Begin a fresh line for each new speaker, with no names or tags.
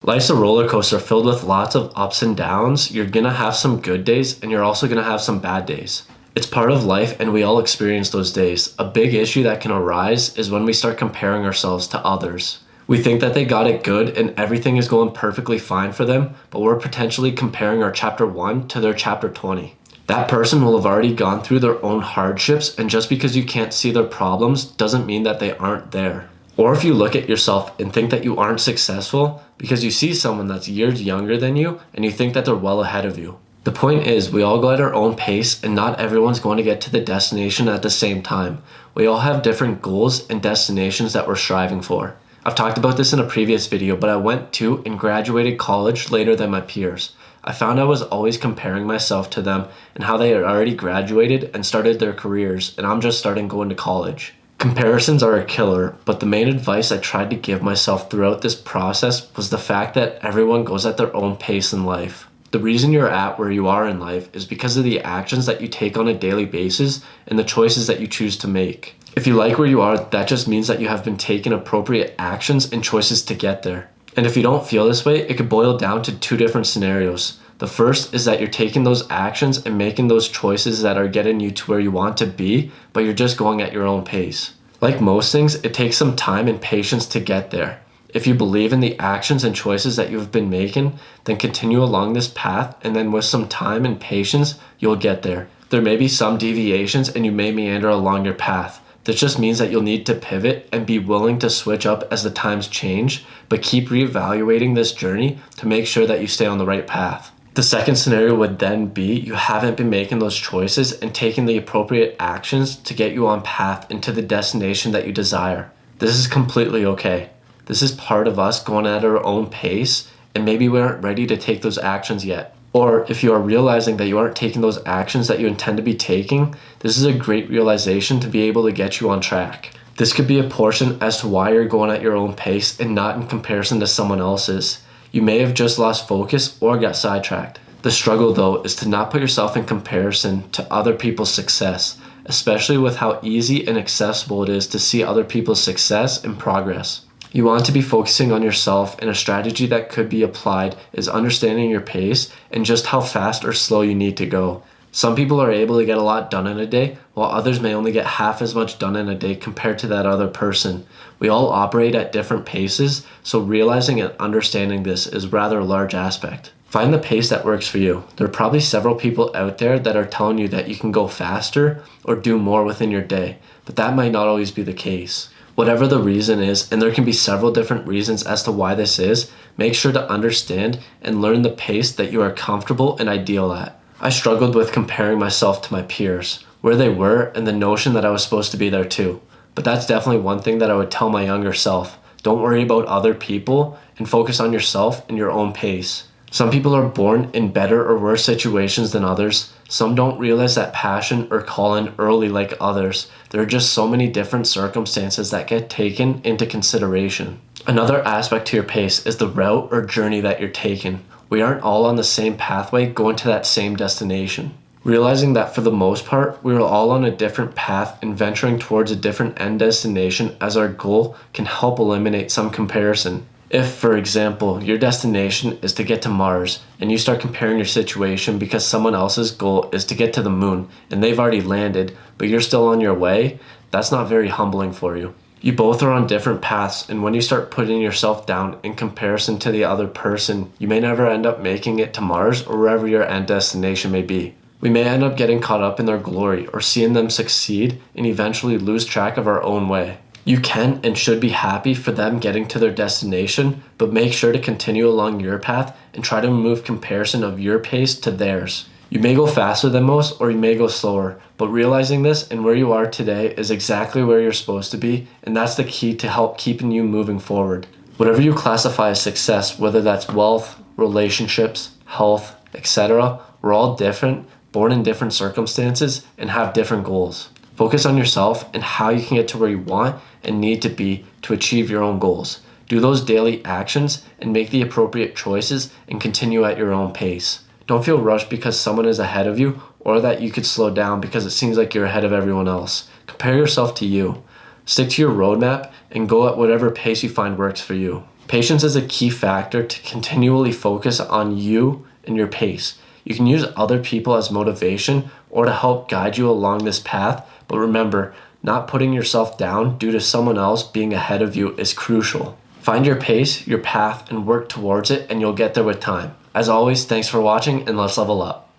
Life's a roller coaster filled with lots of ups and downs. You're gonna have some good days and you're also gonna have some bad days. It's part of life and we all experience those days. A big issue that can arise is when we start comparing ourselves to others. We think that they got it good and everything is going perfectly fine for them, but we're potentially comparing our chapter 1 to their chapter 20. That person will have already gone through their own hardships, and just because you can't see their problems doesn't mean that they aren't there. Or if you look at yourself and think that you aren't successful because you see someone that's years younger than you and you think that they're well ahead of you. The point is, we all go at our own pace and not everyone's going to get to the destination at the same time. We all have different goals and destinations that we're striving for. I've talked about this in a previous video, but I went to and graduated college later than my peers. I found I was always comparing myself to them and how they had already graduated and started their careers, and I'm just starting going to college. Comparisons are a killer, but the main advice I tried to give myself throughout this process was the fact that everyone goes at their own pace in life. The reason you're at where you are in life is because of the actions that you take on a daily basis and the choices that you choose to make. If you like where you are, that just means that you have been taking appropriate actions and choices to get there. And if you don't feel this way, it could boil down to two different scenarios. The first is that you're taking those actions and making those choices that are getting you to where you want to be, but you're just going at your own pace. Like most things, it takes some time and patience to get there. If you believe in the actions and choices that you've been making, then continue along this path, and then with some time and patience, you'll get there. There may be some deviations and you may meander along your path. This just means that you'll need to pivot and be willing to switch up as the times change, but keep reevaluating this journey to make sure that you stay on the right path. The second scenario would then be you haven't been making those choices and taking the appropriate actions to get you on path into the destination that you desire. This is completely okay. This is part of us going at our own pace, and maybe we aren't ready to take those actions yet. Or if you are realizing that you aren't taking those actions that you intend to be taking, this is a great realization to be able to get you on track. This could be a portion as to why you're going at your own pace and not in comparison to someone else's. You may have just lost focus or got sidetracked. The struggle though is to not put yourself in comparison to other people's success, especially with how easy and accessible it is to see other people's success and progress. You want to be focusing on yourself, and a strategy that could be applied is understanding your pace and just how fast or slow you need to go. Some people are able to get a lot done in a day, while others may only get half as much done in a day compared to that other person. We all operate at different paces, so realizing and understanding this is rather a large aspect. Find the pace that works for you. There are probably several people out there that are telling you that you can go faster or do more within your day, but that might not always be the case. Whatever the reason is, and there can be several different reasons as to why this is, make sure to understand and learn the pace that you are comfortable and ideal at. I struggled with comparing myself to my peers, where they were, and the notion that I was supposed to be there too. But that's definitely one thing that I would tell my younger self. Don't worry about other people and focus on yourself and your own pace. Some people are born in better or worse situations than others. Some don't realize that passion or calling early like others. There are just so many different circumstances that get taken into consideration. Another aspect to your pace is the route or journey that you're taking. We aren't all on the same pathway going to that same destination. Realizing that for the most part, we are all on a different path and venturing towards a different end destination as our goal can help eliminate some comparison. If, for example, your destination is to get to Mars and you start comparing your situation because someone else's goal is to get to the moon and they've already landed, but you're still on your way, that's not very humbling for you. You both are on different paths, and when you start putting yourself down in comparison to the other person, you may never end up making it to Mars or wherever your end destination may be. We may end up getting caught up in their glory or seeing them succeed and eventually lose track of our own way. You can and should be happy for them getting to their destination, but make sure to continue along your path and try to remove comparison of your pace to theirs. You may go faster than most or you may go slower, but realizing this and where you are today is exactly where you're supposed to be, and that's the key to help keeping you moving forward. Whatever you classify as success, whether that's wealth, relationships, health, etc., we're all different, born in different circumstances, and have different goals. Focus on yourself and how you can get to where you want and need to be to achieve your own goals. Do those daily actions and make the appropriate choices and continue at your own pace. Don't feel rushed because someone is ahead of you or that you could slow down because it seems like you're ahead of everyone else. Compare yourself to you. Stick to your roadmap and go at whatever pace you find works for you. Patience is a key factor to continually focus on you and your pace. You can use other people as motivation or to help guide you along this path, but remember, not putting yourself down due to someone else being ahead of you is crucial. Find your pace, your path, and work towards it, and you'll get there with time. As always, thanks for watching, and let's level up.